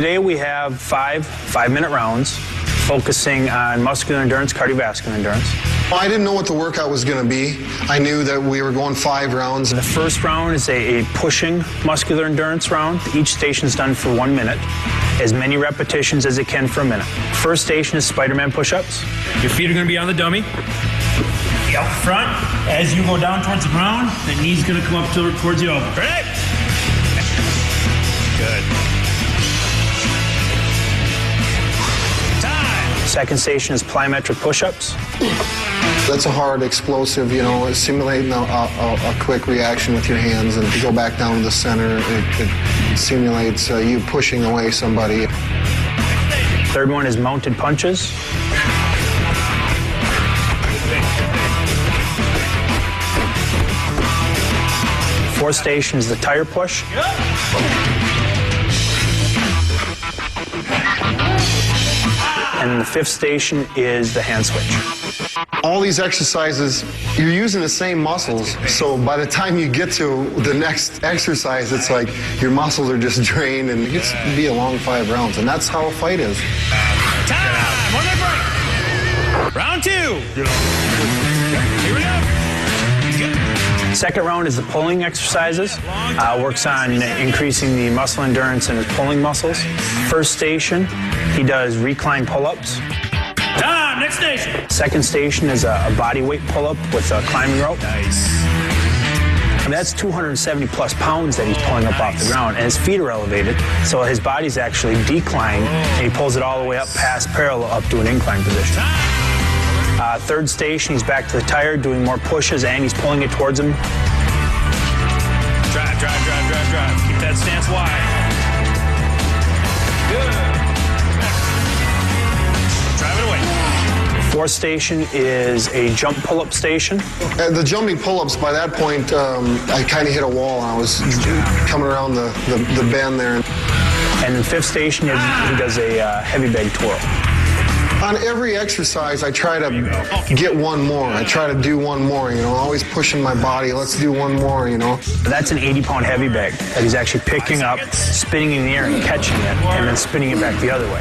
Today we have five-minute rounds focusing on muscular endurance, cardiovascular endurance. Well, I didn't know what the workout was going to be. I knew that we were going 5 rounds. The first round is a pushing muscular endurance round. Each station is done for 1 minute, as many repetitions as it can for a minute. First station is Spider-Man push-ups. Your feet are going to be on the dummy. Out front. As you go down towards the ground, the knee's going to come up towards the elbow. Ready? Good. Second station is plyometric push-ups. That's a hard, explosive, simulating a quick reaction with your hands. And if you go back down to the center, it simulates you pushing away somebody. Third one is mounted punches. Fourth station is the tire push. And the fifth station is the hand switch. All these exercises, you're using the same muscles, so by the time you get to the next exercise, it's like your muscles are just drained, and it gets to be a long 5 rounds, and that's how a fight is. Time! 1 minute break! Round 2! Here we go! Second round is the pulling exercises. Works on increasing the muscle endurance in his pulling muscles. First station, he does recline pull-ups. Time! Next station! Second station is a body weight pull-up with a climbing rope. Nice. And that's 270 plus pounds that he's pulling up off the ground, and his feet are elevated, so his body's actually declined, and he pulls it all the way up past parallel up to an incline position. Third station, he's back to the tire, doing more pushes, and he's pulling it towards him. Drive. Keep that stance wide. Good. Drive it away. Fourth station is a jump pull-up station. The jumping pull-ups, by that point, I kind of hit a wall, and I was coming around the bend there. And the fifth station is he does a heavy bag twirl. On every exercise, I try to get one more. I try to do one more, always pushing my body. Let's do one more, That's an 80-pound heavy bag that he's actually picking up, spinning in the air and catching it, and then spinning it back the other way.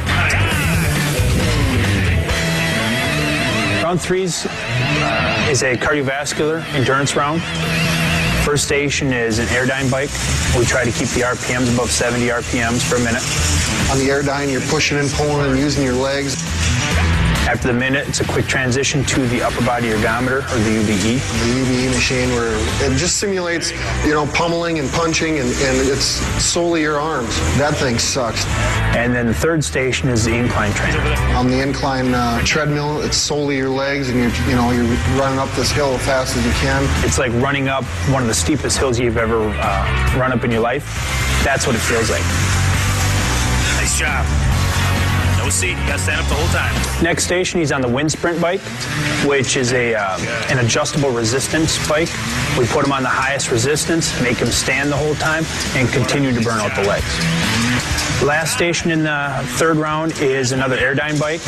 Round 3 is a cardiovascular endurance round. First station is an airdyne bike. We try to keep the RPMs above 70 RPMs per minute. On the airdyne, you're pushing and pulling and using your legs. After the minute, it's a quick transition to the upper body ergometer, or the UBE. The UBE machine, where it just simulates, pummeling and punching, and it's solely your arms. That thing sucks. And then the third station is the incline training. On the incline treadmill, it's solely your legs, and you're running up this hill as fast as you can. It's like running up one of the steepest hills you've ever run up in your life. That's what it feels like. Nice job. No seat. You got to stand up the whole time. Next station, he's on the wind sprint bike, which is an adjustable resistance bike. We put him on the highest resistance, make him stand the whole time, and continue to burn out the legs. Last station in the third round is another airdyne bike.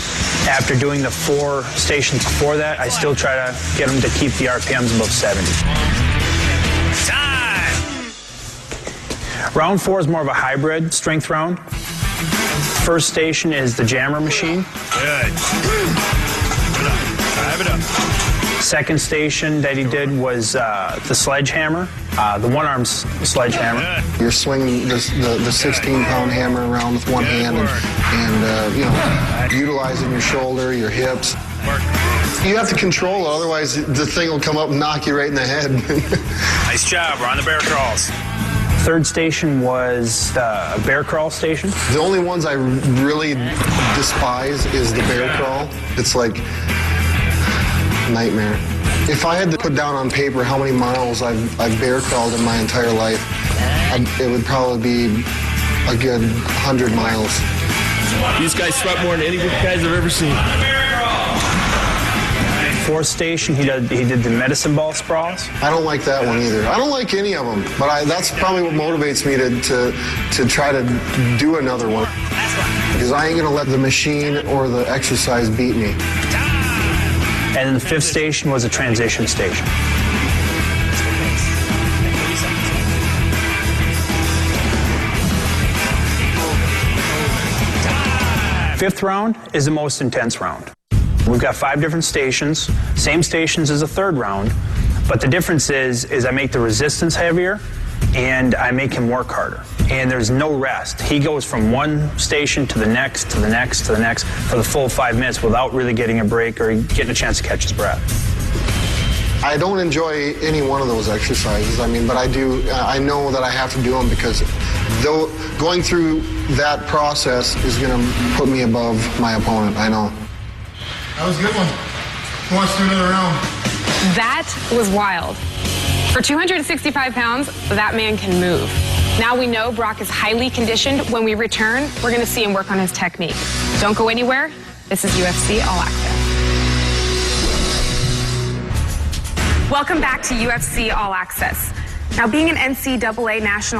After doing the 4 stations before that, I still try to get him to keep the RPMs above 70. Time! Round 4 is more of a hybrid strength round. First station is the jammer machine. Good. Drive it up. Second station that he did was the sledgehammer, the one-arm sledgehammer. Good. You're swinging the 16-pound hammer around with one hand and utilizing your shoulder, your hips. You have to control it, otherwise the thing will come up and knock you right in the head. Nice job. We're on the bear crawls. Third station was a bear crawl station. The only ones I really despise is the bear crawl. It's like a nightmare. If I had to put down on paper how many miles I've bear crawled in my entire life, it would probably be a good 100 miles. These guys sweat more than any of you guys I've ever seen. Fourth station, he did the medicine ball sprawls. I don't like that one either. I don't like any of them, but that's probably what motivates me to try to do another one. Because I ain't gonna let the machine or the exercise beat me. And then the fifth station was a transition station. Fifth round is the most intense round. We've got 5 different stations, same stations as the third round, but the difference is I make the resistance heavier and I make him work harder. And there's no rest. He goes from one station to the next, to the next, to the next for the full 5 minutes without really getting a break or getting a chance to catch his breath. I don't enjoy any one of those exercises. I mean, but I do. I know that I have to do them because though going through that process is going to put me above my opponent. I know. That was a good one. Who wants to do another round? That was wild. For 265 pounds, that man can move. Now we know Brock is highly conditioned. When we return, we're going to see him work on his technique. Don't go anywhere. This is UFC All Access. Welcome back to UFC All Access. Now, being an NCAA national